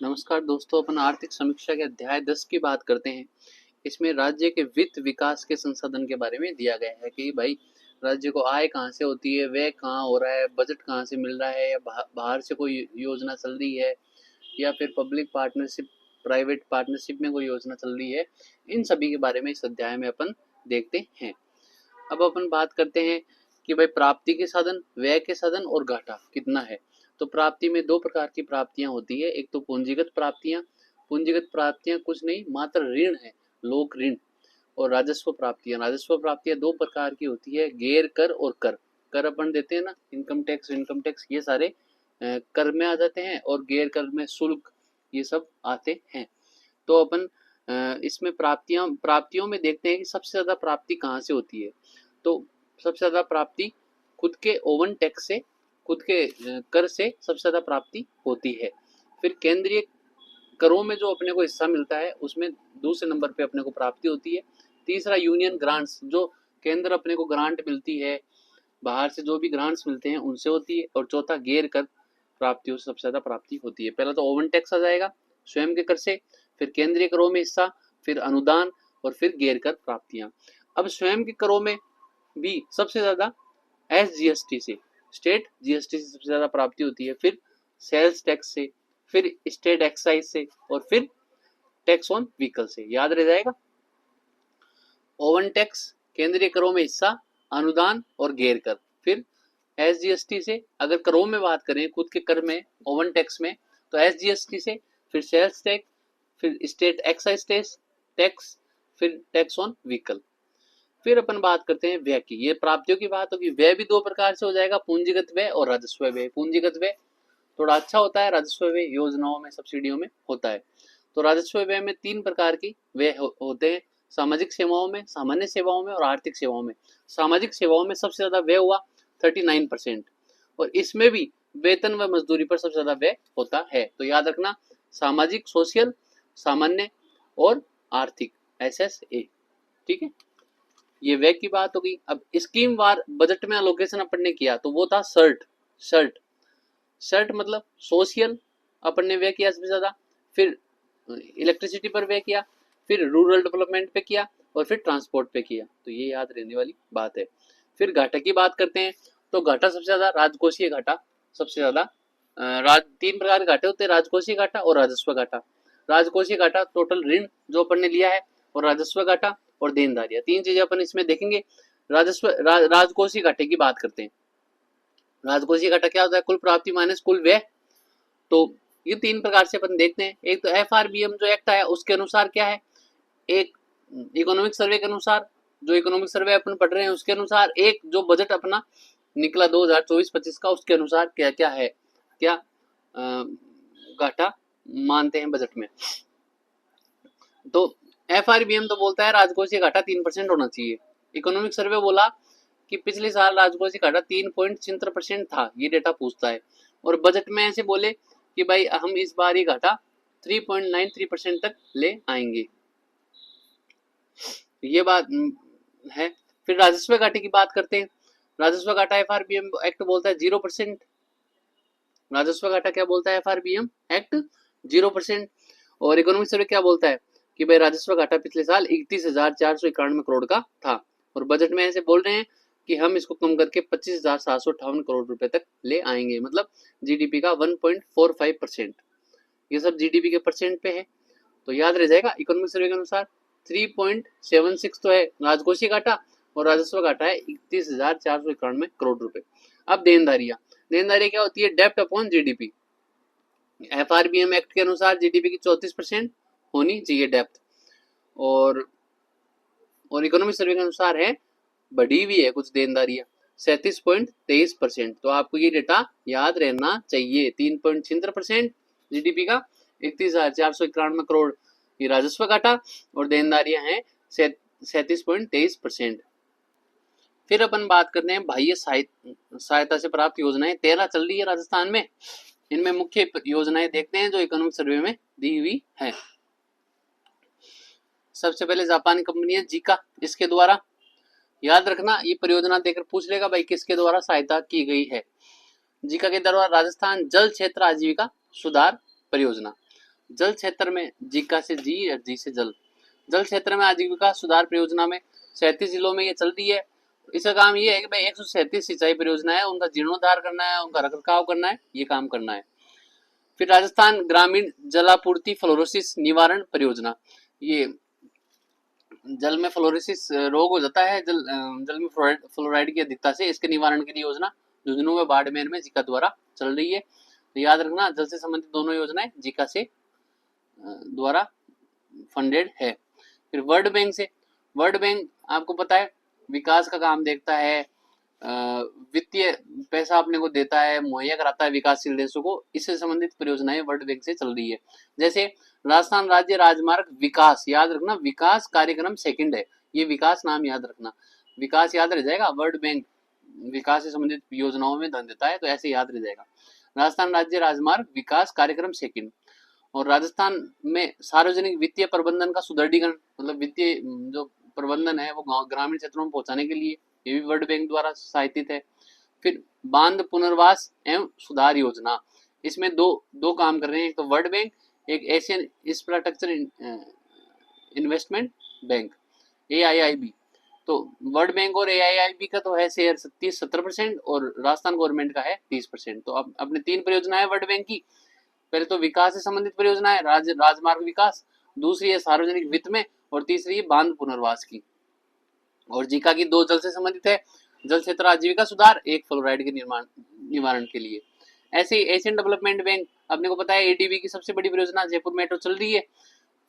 नमस्कार दोस्तों, अपन आर्थिक समीक्षा के अध्याय 10 की बात करते हैं। इसमें राज्य के वित्त विकास के संसाधन के बारे में दिया गया है कि भाई राज्य को आय कहाँ से होती है, व्यय कहाँ हो रहा है, बजट कहाँ से मिल रहा है, या बाहर से कोई योजना चल रही है या फिर पब्लिक पार्टनरशिप प्राइवेट पार्टनरशिप में कोई योजना चल रही है। इन सभी के बारे में इस अध्याय में अपन देखते हैं। अब अपन बात करते हैं कि भाई प्राप्ति के साधन, व्यय के साधन और घाटा कितना है। तो प्राप्ति में दो प्रकार की प्राप्तियां होती है। एक तो पूंजीगत प्राप्तियां। पूंजीगत प्राप्तियां कुछ नहीं, मात्र ऋण है, लोक ऋण। और राजस्व प्राप्तियां, राजस्व प्राप्तियां दो प्रकार की होती है, गैर कर और कर। कर अपन देते हैं ना, इनकम टैक्स, ये सारे कर में आ जाते हैं, और गैर कर में शुल्क, ये सब आते हैं। तो अपन इसमें प्राप्तियों में देखते हैं कि सबसे ज्यादा प्राप्ति कहाँ से होती है। तो सबसे ज्यादा प्राप्ति खुद के ओवन टैक्स से, खुद के कर से सबसे ज्यादा प्राप्ति होती है। फिर केंद्रीय करों में जो अपने को हिस्सा मिलता है उसमें दूसरे नंबर पे अपने को प्राप्ति होती है। तीसरा यूनियन ग्रांट्स, जो केंद्र अपने को ग्रांट मिलती है, बाहर से जो भी ग्रांट्स मिलते हैं उनसे होती है। और चौथा गैर कर प्राप्तियों से सबसे ज्यादा प्राप्ति होती है। पहला तो ओवन टैक्स आ जाएगा स्वयं के कर से, फिर केंद्रीय करों में हिस्सा, फिर अनुदान, और फिर गैर कर प्राप्तियां। अब स्वयं के करों में भी सबसे ज्यादा SGST से, स्टेट जीएसटी से सबसे ज्यादा प्राप्ति होती है। फिर सेल्स टैक्स से, फिर स्टेट एक्साइज से, और फिर टैक्स ऑन व्हीकल से। याद रह जाएगा, ओवन टैक्स, केंद्रीय करों में हिस्सा, अनुदान और गैर कर। फिर SGST से, अगर करों में बात करें खुद के कर में, ओवन टैक्स में, तो SGST से, फिर सेल्स टैक्स, फिर स्टेट एक्साइज टैक्स, फिर टैक्स ऑन व्हीकल। फिर अपन बात करते हैं व्यय की। ये प्राप्तियों की बात होगी। व्यय भी दो प्रकार से हो जाएगा, पूंजीगत व्यय और राजस्व व्यय। पूंजीगत व्यय थोड़ा अच्छा होता है, राजस्व व्यय योजनाओं में, सब्सिडियों में होता है। तो राजस्व व्यय में तीन प्रकार की व्यय होते हैं, सामाजिक सेवाओं में, सामान्य सेवाओं में और आर्थिक सेवाओं में। सामाजिक सेवाओं में सबसे ज्यादा व्यय हुआ 39%, और इसमें भी वेतन व मजदूरी पर सबसे ज्यादा व्यय होता है। तो याद रखना, सामाजिक, सोशल, सामान्य और आर्थिक, SSA। ठीक है, ये व्यय की बात हो गई। अब स्कीम वार बजट में अलोकेशन अपन ने किया तो वो था सर्ट शर्ट शर्ट मतलब सोशल अपन ने व्यय किया सबसे ज्यादा, फिर इलेक्ट्रिसिटी पर व्यय किया, फिर रूरल डेवलपमेंट पे किया, और फिर ट्रांसपोर्ट पे किया। तो ये याद रहने वाली बात है। फिर घाटा की बात करते हैं, तो घाटा सबसे ज्यादा राजकोषीय घाटा सबसे ज्यादा। तीन प्रकार के घाटे होते हैं, राजकोषीय घाटा और राजस्व घाटा। राजकोषीय घाटा टोटल ऋण जो अपन ने लिया है, और राजस्व घाटा और देनदारियां, तीन चीजें अपन इसमें देखेंगे। राजकोषीय घाटे की बात करते हैं। राजकोषीय घाटा क्या होता है, कुल प्राप्ति माइनस कुल व्यय। तो ये तीन प्रकार से अपन देखते हैं। एक तो FRBM जो एक्ट आया उसके अनुसार क्या है, एक इकोनॉमिक सर्वे के अनुसार, जो इकोनॉमिक सर्वे अपन पढ़ रहे हैं उसके अनुसार, एक जो बजट अपना निकला 2024-25 का उसके अनुसार क्या क्या है, क्या घाटा मानते हैं बजट में। तो FRBM तो बोलता है राजकोषीय घाटा 3% होना चाहिए। इकोनॉमिक सर्वे बोला कि पिछले साल राजकोषीय घाटा 3.76% था, ये डेटा पूछता है। और बजट में ऐसे बोले कि भाई हम इस बार ये घाटा 3.93% तक ले आएंगे, ये बात है। फिर राजस्व घाटे की बात करते हैं। राजस्व घाटा FRBM एक्ट बोलता है 0%। राजस्व घाटा क्या बोलता है FRBM एक्ट, 0%। और इकोनॉमिक सर्वे क्या बोलता है कि भाई राजस्व घाटा पिछले साल 31,491 करोड़ का था, और बजट में ऐसे बोल रहे हैं कि हम इसको कम करके 25,758 करोड़ रुपए तक ले आएंगे, मतलब GDP का 1.45%। ये सब GDP के परसेंट पे है, तो याद रह जाएगा। इकोनॉमिक सर्वे के अनुसार 3.76 तो है राजकोषीय घाटा, और राजस्व घाटा है 31,491 करोड़ रुपए। अब देनदारियां, देनदारियां क्या होती है, डेप्ट अपॉन GDP। FRBM एक्ट के अनुसार GDP की 34% होनी चाहिए डेप्थ, और इकोनॉमिक सर्वे के अनुसार है बढ़ी हुई है कुछ देनदारियां 37.23%। तो आपको ये डेटा याद रहना चाहिए। 3.76% GDP का, 31,491 करोड़ ये राजस्व घाटा, और देनदारियां हैं 37.23%। फिर अपन बात करते हैं बाह्य सहायता से प्राप्त योजनाएं। 13 चल रही है राजस्थान में। इनमें मुख्य योजनाएं देखते हैं जो इकोनॉमिक सर्वे में दी हुई है। सबसे पहले जापानी कंपनी है जीका, इसके द्वारा, याद रखना ये परियोजना देकर पूछ लेगा भाई किसके द्वारा सहायता की गई है। जीका के द्वारा राजस्थान जल क्षेत्र आजीविका सुधार परियोजना। जल क्षेत्र में जीका से जी और जी से जल। जल क्षेत्र में आजीविका सुधार परियोजना में 37 जिलों में ये चल रही है। इसका काम ये है कि भाई 137 सिंचाई परियोजना है, उनका जीर्णोद्धार करना है, उनका रखरखाव करना है, ये काम करना है। फिर राजस्थान ग्रामीण जलापूर्ति फ्लोरोसिस निवारण परियोजना, ये जल में फ्लोरोसिस रोग हो जाता है, जल में फ्लोराइड की अधिकता से, इसके निवारण की योजना झुंझुनू व बाड़मेर में जीका द्वारा चल रही है। तो याद रखना, जल से संबंधित दोनों योजनाएं जीका से द्वारा फंडेड है। फिर वर्ल्ड बैंक से, वर्ल्ड बैंक आपको पता है विकास का काम देखता है, वित्तीय पैसा अपने को देता है, मुहैया कराता है विकासशील देशों को, इससे संबंधित परियोजनाएं वर्ल्ड बैंक से चल रही है। जैसे राजस्थान राज्य राजमार्ग विकास, याद रखना विकास कार्यक्रम सेकंड है, ये विकास नाम याद रखना, विकास याद रह जाएगा, वर्ल्ड बैंक विकास से संबंधित योजनाओं में धन देता है, तो ऐसे याद रह जाएगा। राजस्थान राज्य राजमार्ग विकास कार्यक्रम सेकंड। और राजस्थान में सार्वजनिक वित्तीय प्रबंधन का सुदृढ़ीकरण, मतलब वित्तीय जो प्रबंधन है वो ग्रामीण क्षेत्रों में पहुंचाने के लिए, ये भी वर्ल्ड बैंक द्वारा सहायतित है। फिर बांध पुनर्वास एवं सुधार योजना, इसमें दो काम कर रहे हैं, एक तो वर्ल्ड बैंक, एक Asian infrastructure investment bank AIIB। तो वर्ल्ड बैंक और AIIB का तो है शेयर 30-70% और राजस्थान गवर्नमेंट का है 30%। तो अब अपने 3 परियोजनाएं वर्ल्ड बैंक की, पहले तो विकास से संबंधित परियोजना है राजमार्ग विकास, दूसरी है सार्वजनिक वित्त में, और तीसरी है बांध पुनर्वास की। और जीका की 2 जल से संबंधित है, जल क्षेत्र आजीविका सुधार, एक फ्लोराइड के निवारण के लिए। ऐसे ही एशियन डेवलपमेंट बैंक, अपने को पता है ADB की सबसे बड़ी परियोजना जयपुर मेट्रो चल रही है।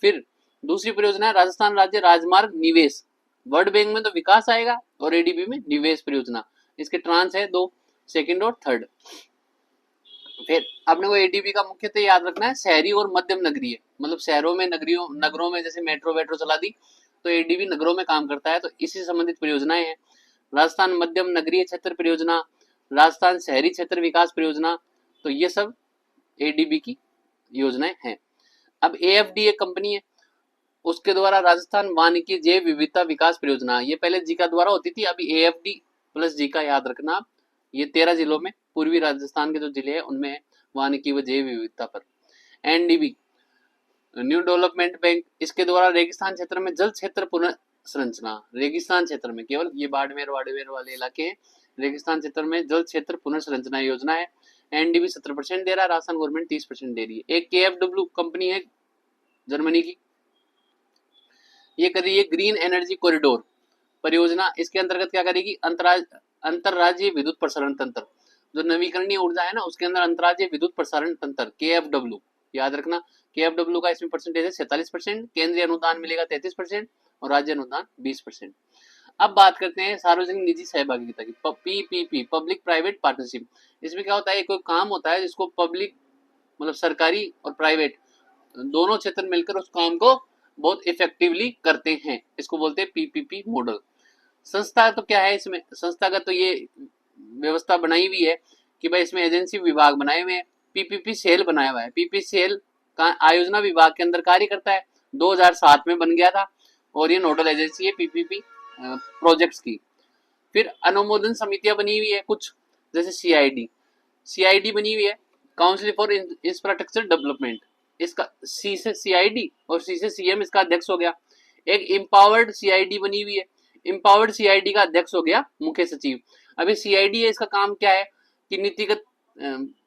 फिर दूसरी परियोजना है राजस्थान राज्य राजमार्ग निवेश, वर्ल्ड बैंक में तो विकास आएगा और ADB में निवेश परियोजना, इसके ट्रांस है 2, सेकंड और थर्ड। फिर अपने को ADB का मुख्यतः याद रखना है शहरी और मध्यम नगरीय, मतलब शहरों में नगरों में जैसे मेट्रो वेट्रो चला दी तो ADB नगरों में काम करता है, तो इसी संबंधित परियोजनाएं हैं। राजस्थान मध्यम नगरीय क्षेत्र परियोजना, राजस्थान शहरी क्षेत्र विकास परियोजना, तो ये सब ADB की योजनाएं हैं। अब AFD एक कंपनी है, उसके द्वारा राजस्थान वानिकी जैव विविधता विकास परियोजना, ये पहले जीका द्वारा होती थी, अभी AFD प्लस जीका याद रखना। ये 13 जिलों में, पूर्वी राजस्थान के जो जिले हैं उनमें है वानिकी व जैव विविधता पर। NDB न्यू डेवलपमेंट बैंक, इसके द्वारा रेगिस्तान क्षेत्र में जल क्षेत्र पुनर्संरचना, रेगिस्तान क्षेत्र में केवल ये बाड़मेर वाले इलाके हैं, रेगिस्तान क्षेत्र में जल क्षेत्र पुनर्संरचना योजना है। NDB 17% दे रहा है, राजस्थान गवर्नमेंट 30% दे रही है। एक KFW कंपनी है जर्मनी की, ये कर रही है ग्रीन एनर्जी कॉरिडोर परियोजना, इसके अंतर्गत क्या करेगी, अंतरराज्यीय विद्युत प्रसारण तंत्र, जो नवीकरणीय ऊर्जा है ना उसके अंदर अंतरराज्यीय विद्युत प्रसारण तंत्र KFW, याद रखना KFW का इसमें परसेंटेज है 47%, केंद्रीय अनुदान मिलेगा 33% और राज्य अनुदान 20%। अब बात करते हैं सार्वजनिक निजी सहभागिता की, PPP पब्लिक प्राइवेट पार्टनरशिप। इसमें क्या होता है, कोई काम होता है जिसको पब्लिक मतलब सरकारी और प्राइवेट दोनों क्षेत्र मिलकर उस काम को बहुत इफेक्टिवली करते हैं, इसको बोलते हैं PPP मॉडल। संस्था तो क्या है, इसमें संस्था का तो ये व्यवस्था बनाई हुई है कि भाई इसमें एजेंसी विभाग बनाए हुए हैं, PPP सेल बनाया हुआ है, PPP सेल का आयोजना विभाग के अंदर कार्य करता है, 2007 में बन गया था और ये नोडल एजेंसी है PPP प्रोजेक्ट्स की। फिर अनुमोदन समितियां बनी हुई है कुछ, जैसे CID बनी हुई है, काउंसिल फॉर इंफ्रास्ट्रक्चर डेवलपमेंट, इसका C से CID और C से CM इसका अध्यक्ष हो गया। एक इम्पावर्ड CID बनी हुई है, इम्पावर्ड CID का अध्यक्ष हो गया मुख्य सचिव। अभी CID है, इसका काम क्या है कि नीतिगत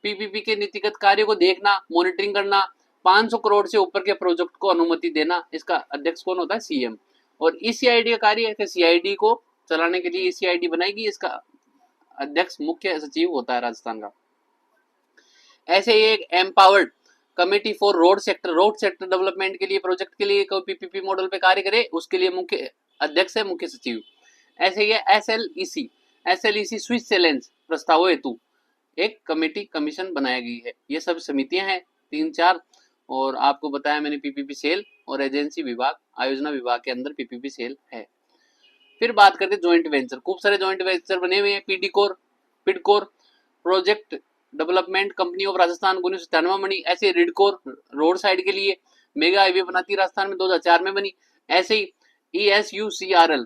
PPP के नीतिगत कार्य को देखना, मॉनिटरिंग करना, 500 करोड़ से ऊपर के प्रोजेक्ट को अनुमति देना, इसका अध्यक्ष कौन होता है, CM। और इस CID का कार्य है कि CID को चलाने के लिए CID बनाएगी, इसका अध्यक्ष मुख्य सचिव होता है राजस्थान का। ऐसे ही एक empowered committee for road sector development के लिए, प्रोजेक्ट के लिए कोई PPP मॉडल पे कार्य करे, उसके लिए मुख्य अध्यक्ष है मुख्य सचिव। ऐसे ही SLEC स्विट्जरलैंड प्रस्तावों हेतु एक कमेटी कमीशन बनाई गई है। ये सब समितियां हैं 3-4, और आपको बताया मैंने PPP सेल और एजेंसी विभाग आयोजना विभाग के अंदर PPP सेल है। फिर बात करते हैं ज्वाइंट वेंचर, खूब सारे ज्वाइंट वेंचर बने हुए हैं, PDCOR project development company of Rajasthan 1997 बनी, ऐसे रिडकोर रोड साइड के लिए मेगा हाईवे बनाती राजस्थान में 2004 में बनी। ऐसे ही ESUCRL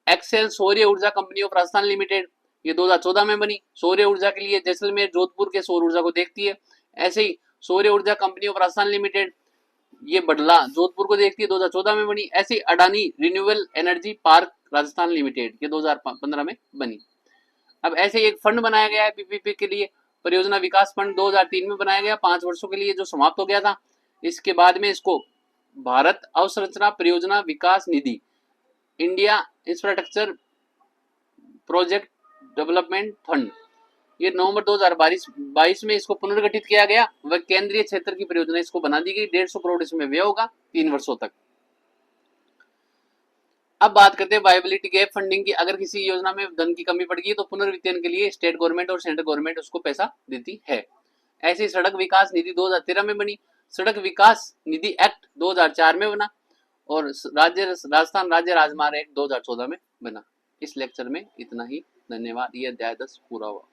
एक्सेल सौर्य ऊर्जा कंपनी ऑफ राजस्थान लिमिटेड, ये 2014 में बनी, सौर्य ऊर्जा के लिए जैसलमेर जोधपुर के सौर ऊर्जा को देखती है। ऐसे ही सौर्य ऊर्जा कंपनी ऑफ राजस्थान लिमिटेड, ये बडला जोधपुर को देखती है, 2014 में बनी। ऐसी Adani renewable energy park Rajasthan limited, ये 2015 में बनी। अब ऐसे एक फंड बनाया गया है पीपीपी के लिए, परियोजना विकास फंड 2003 में बनाया गया, 5 वर्षों के लिए, जो समाप्त हो गया था। इसके बाद में इसको भारत अवसंरचना परियोजना विकास निधि, India infrastructure project development fund, ये नवंबर 2022 में इसको पुनर्गठित किया गया। वह केंद्रीय क्षेत्र की परियोजना इसको बना दी गई। 150 करोड़ इसमें व्यय होगा 3 वर्षों तक। अब बात करते हैं वायबिलिटी गैप फंडिंग की। अगर किसी योजना में धन की कमी पड़ गई तो पुनर्वितरण के लिए स्टेट गवर्नमेंट और सेंट्रल गवर्नमेंट उसको पैसा देती है। ऐसी सड़क विकास निधि 2013 में बनी। सड़क विकास निधि एक्ट 2004 में बना और राजस्थान राज्य राजमार्ग एक्ट 2014 में बना। इस लेक्चर में इतना ही। धन्यवाद। ये अध्याय 10 पूरा हुआ।